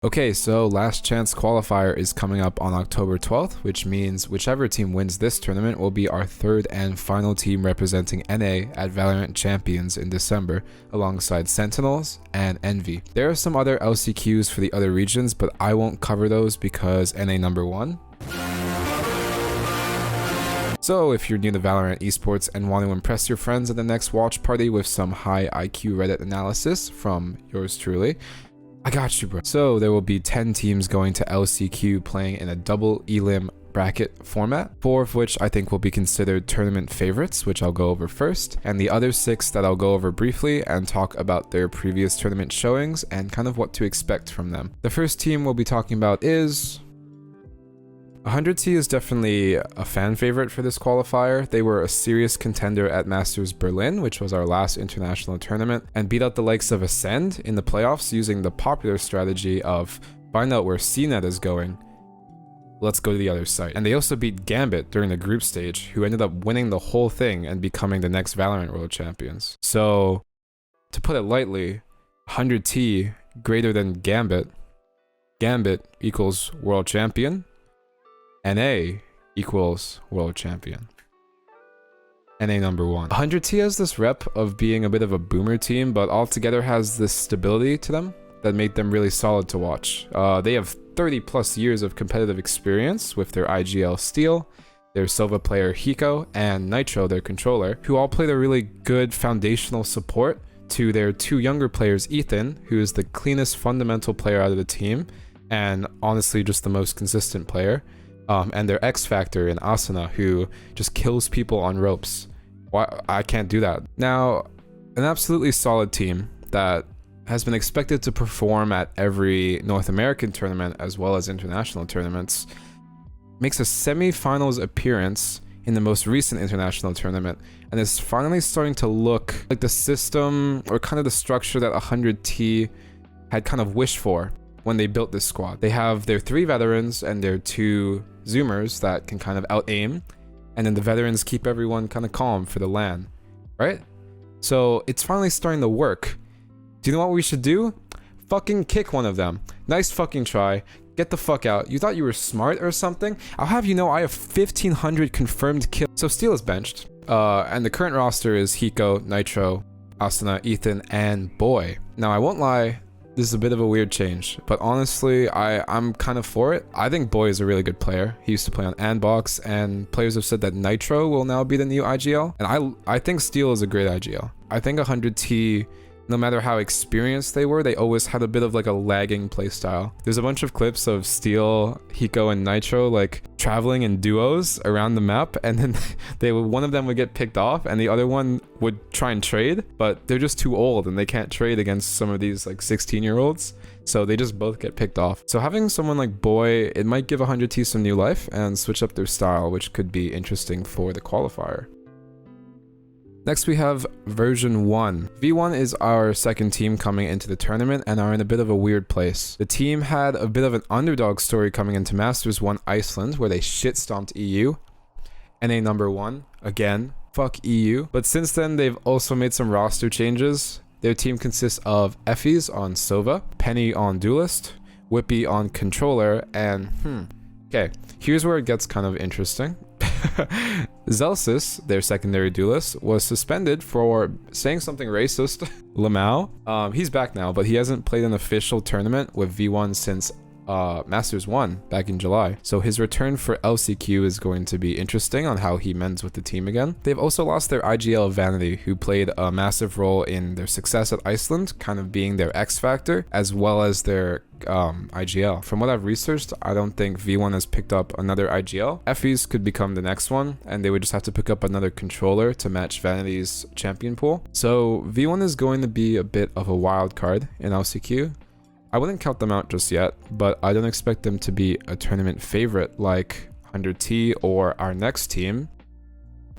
Okay, so last chance qualifier is coming up on October 12th, which means whichever team wins this tournament will be our third and final team representing NA at Valorant Champions in December, alongside Sentinels and Envy. There are some other LCQs for the other regions, but I won't cover those because NA number 1. So if you're new to Valorant esports and want to impress your friends at the next watch party with some high IQ Reddit analysis from yours truly, I got you, bro. So there will be 10 teams going to LCQ playing in a double elim bracket format, 4 of which I think will be considered tournament favorites, which I'll go over first, and the other 6 that I'll go over briefly and talk about their previous tournament showings and kind of what to expect from them. The first team we'll be talking about is 100T is definitely a fan favorite for this qualifier. They were a serious contender at Masters Berlin, which was our last international tournament, and beat out the likes of Ascend in the playoffs using the popular strategy of find out where CNET is going, let's go to the other site. And they also beat Gambit during the group stage, who ended up winning the whole thing and becoming the next Valorant World Champions. So, to put it lightly, 100T greater than Gambit, Gambit equals World Champion, NA equals World Champion. NA number 1. 100T has this rep of being a bit of a boomer team, but altogether has this stability to them that made them really solid to watch. They have 30 plus years of competitive experience with their IGL Steel, their Silva player Hiko, and Nitro, their controller, who all played a really good foundational support to their 2 younger players, Ethan, who is the cleanest fundamental player out of the team, and honestly just the most consistent player. And their X Factor in Asuna, who just kills people on ropes. Why I can't do that. Now, an absolutely solid team that has been expected to perform at every North American tournament as well as international tournaments makes a semi-finals appearance in the most recent international tournament and is finally starting to look like the system or kind of the structure that 100T had kind of wished for when they built this squad. They have their 3 veterans and their 2 zoomers that can kind of out-aim, and then the veterans keep everyone kind of calm for the LAN, right? So it's finally starting to work. Do you know what we should do? Fucking kick one of them. Nice fucking try. Get the fuck out. You thought you were smart or something? I'll have you know I have 1,500 confirmed kills. So Steel is benched, and the current roster is Hiko, Nitro, Asuna, Ethan, and Boy. Now I won't lie, this is a bit of a weird change, but honestly, I'm kind of for it. I think Boy is a really good player. He used to play on Andbox, and players have said that Nitro will now be the new IGL, and I think Steel is a great IGL. I think 100T, no matter how experienced they were, they always had a bit of like a lagging playstyle. There's a bunch of clips of Steel, Hiko, and Nitro like traveling in duos around the map, and then one of them would get picked off and the other one would try and trade, but they're just too old and they can't trade against some of these like 16-year-olds. So they just both get picked off. So having someone like Boy, it might give 100T some new life and switch up their style, which could be interesting for the qualifier. Next we have version 1. V1 is our second team coming into the tournament and are in a bit of a weird place. The team had a bit of an underdog story coming into Masters 1 Iceland, where they shit-stomped EU. NA number 1, again, fuck EU. But since then they've also made some roster changes. Their team consists of FaZe on Sova, Penny on Duelist, Whippy on Controller, and okay, here's where it gets kind of interesting. Zelsis, their secondary duelist, was suspended for saying something racist. Lamau, he's back now, but he hasn't played an official tournament with V1 since Masters 1 back in July. So his return for LCQ is going to be interesting on how he mends with the team again. They've also lost their IGL Vanity, who played a massive role in their success at Iceland, kind of being their X Factor, as well as their IGL. From what I've researched, I don't think V1 has picked up another IGL. FaZe could become the next one, and they would just have to pick up another controller to match Vanity's champion pool. So V1 is going to be a bit of a wild card in LCQ. I wouldn't count them out just yet, but I don't expect them to be a tournament favorite like 100T or our next team.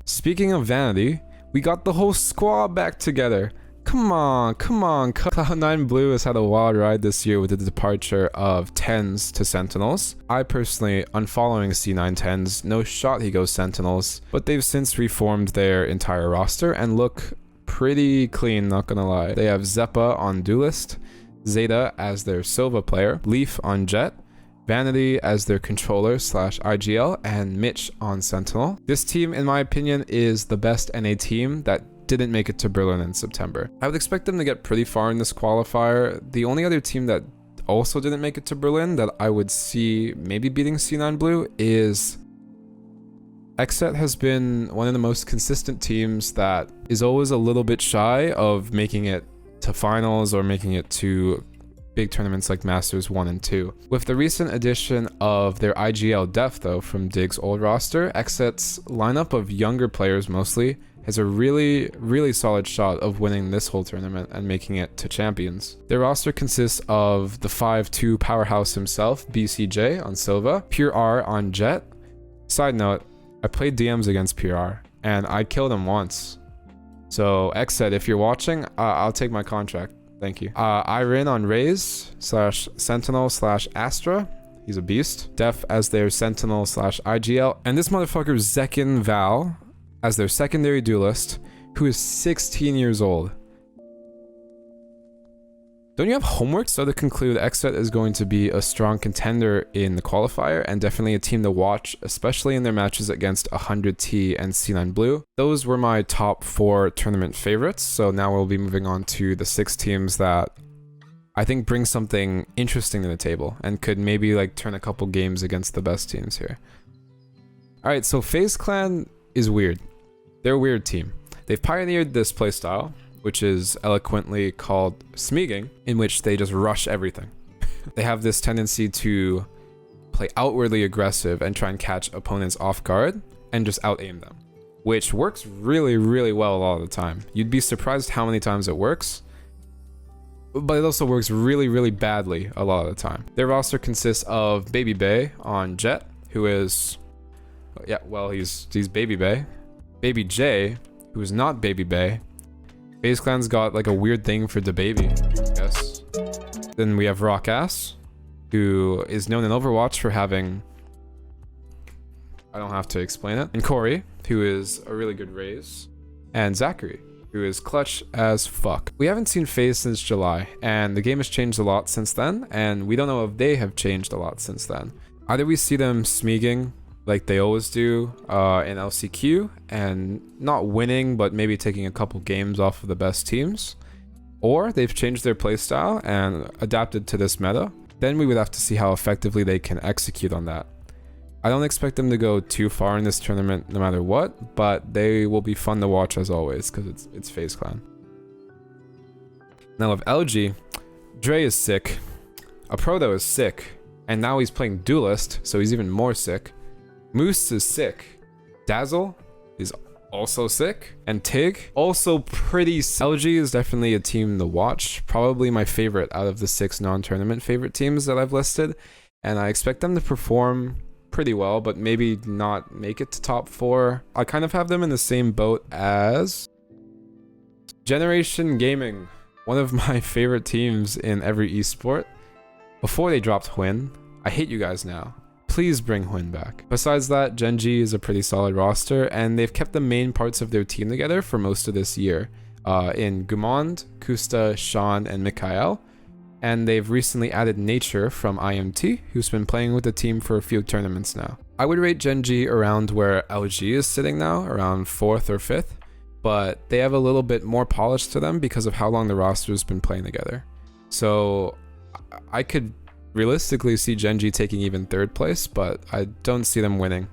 Speaking of Vanity, we got the whole squad back together. Come on. Cloud9 Blue has had a wild ride this year with the departure of Tens to Sentinels. I personally, unfollowing C9 Tens, no shot he goes Sentinels, but they've since reformed their entire roster and look pretty clean, not gonna lie. They have Zeppa on Duelist, Zeta as their Sova player, Leaf on Jet, Vanity as their controller / IGL, and Mitch on Sentinel. This team, in my opinion, is the best NA team that didn't make it to Berlin in September. I would expect them to get pretty far in this qualifier. The only other team that also didn't make it to Berlin that I would see maybe beating Cloud9 Blue is XSET. Has been one of the most consistent teams that is always a little bit shy of making it to finals or making it to big tournaments like Masters 1 and 2. With the recent addition of their IGL depth though from Dig's old roster, XSET's lineup of younger players mostly has a really solid shot of winning this whole tournament and making it to champions. Their roster consists of the 5-2 powerhouse himself, BCJ on Silva, Pure R on Jet. Side note, I played DMs against Pure R and I killed him once. So XSET, if you're watching, I'll take my contract. Thank you. Irin on Raze / Sentinel / Astra. He's a beast. Def as their Sentinel / IGL. And this motherfucker Zekin Val as their secondary duelist, who is 16 years old. Don't you have homework? So to conclude, XSET is going to be a strong contender in the qualifier and definitely a team to watch, especially in their matches against 100T and Cloud9 Blue. Those were my top 4 tournament favorites. So now we'll be moving on to the 6 teams that I think bring something interesting to the table and could maybe like turn a couple games against the best teams here. All right, so FaZe Clan is weird. They're a weird team. They've pioneered this playstyle, which is eloquently called smeaging, in which they just rush everything. They have this tendency to play outwardly aggressive and try and catch opponents off guard and just out-aim them, which works really well a lot of the time. You'd be surprised how many times it works, but it also works really badly a lot of the time. Their roster consists of Baby Bay on Jet, who is, yeah, well, he's Baby Bay. Baby J, who is not Baby Bay. FaZe Clan's got like a weird thing for the baby, I guess. Then we have Rockass, who is known in Overwatch for having... I don't have to explain it. And Corey, who is a really good Raze. And Zachary, who is clutch as fuck. We haven't seen FaZe since July, and the game has changed a lot since then, and we don't know if they have changed a lot since then. Either we see them smeaging like they always do in LCQ and not winning but maybe taking a couple games off of the best teams, or they've changed their playstyle and adapted to this meta. Then we would have to see how effectively they can execute on that. I don't expect them to go too far in this tournament no matter what, but they will be fun to watch as always because it's FaZe Clan. Now with LG, Dre is sick, Aprodo is sick, and now he's playing Duelist, so he's even more sick. Moose is sick. Dazzle is also sick. And Tig, also pretty sick. LG is definitely a team to watch. Probably my favorite out of the 6 non-tournament favorite teams that I've listed. And I expect them to perform pretty well, but maybe not make it to top 4. I kind of have them in the same boat as Generation Gaming, one of my favorite teams in every esport. Before they dropped Hwin, I hate you guys now. Please bring Hwin back. Besides that, Gen.G is a pretty solid roster, and they've kept the main parts of their team together for most of this year in Gumond, Kusta, Sean, and Mikhail. And they've recently added Nature from IMT, who's been playing with the team for a few tournaments now. I would rate Gen.G around where LG is sitting now, around 4th or 5th, but they have a little bit more polish to them because of how long the roster's been playing together. So I could realistically see Gen.G taking even 3rd place, but I don't see them winning.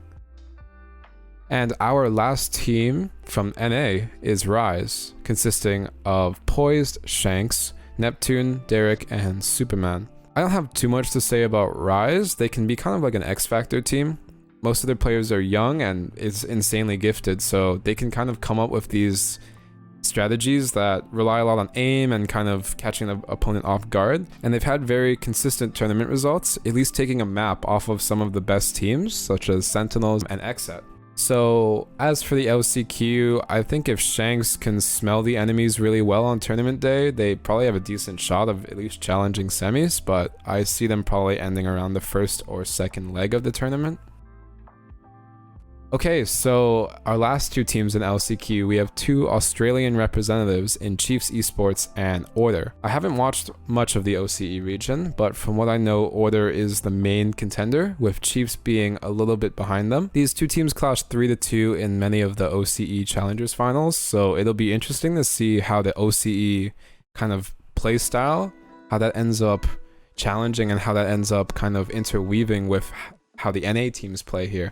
And our last team from NA is Rise, consisting of Poised, Shanks, Neptune, Derek, and Superman. I don't have too much to say about Rise. They can be kind of like an X Factor team. Most of their players are young and is insanely gifted, so they can kind of come up with these strategies that rely a lot on aim and kind of catching the opponent off guard. And they've had very consistent tournament results, at least taking a map off of some of the best teams, such as Sentinels and XSET. So as for the LCQ, I think if Shanks can smell the enemies really well on tournament day, they probably have a decent shot of at least challenging semis, but I see them probably ending around the 1st or 2nd leg of the tournament. Okay, so our last two teams in LCQ, we have two Australian representatives in Chiefs Esports and Order. I haven't watched much of the OCE region, but from what I know, Order is the main contender, with Chiefs being a little bit behind them. These two teams clashed 3-2 in many of the OCE Challengers finals, so it'll be interesting to see how the OCE kind of play style, how that ends up challenging and how that ends up kind of interweaving with how the NA teams play here.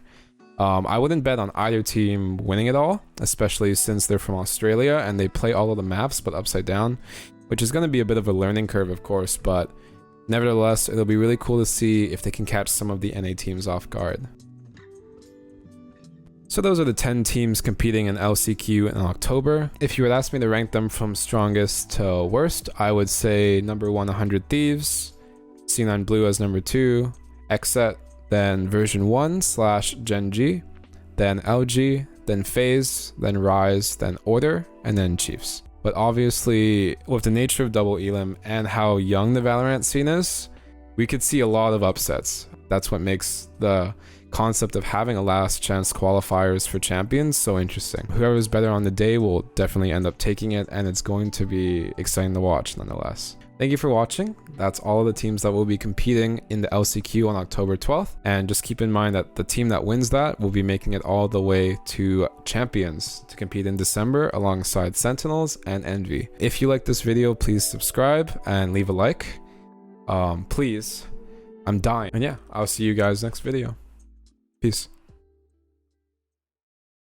I wouldn't bet on either team winning it all, especially since they're from Australia and they play all of the maps but upside down, which is going to be a bit of a learning curve, of course, but nevertheless, it'll be really cool to see if they can catch some of the NA teams off guard. So those are the 10 teams competing in LCQ in October. If you would ask me to rank them from strongest to worst, I would say number 1, 100 Thieves, Cloud9 Blue as number 2, XSET, then version 1 / Gen.G, then LG, then FaZe, then Rise, then Order, and then Chiefs. But obviously, with the nature of double elim and how young the Valorant scene is, we could see a lot of upsets. That's what makes the concept of having a last chance qualifiers for champions so interesting. Whoever's better on the day will definitely end up taking it, and it's going to be exciting to watch nonetheless. Thank you for watching. That's all of the teams that will be competing in the LCQ on October 12th. And just keep in mind that the team that wins that will be making it all the way to Champions to compete in December alongside Sentinels and Envy. If you like this video, please subscribe and leave a like. Please. I'm dying. And yeah, I'll see you guys next video. Peace.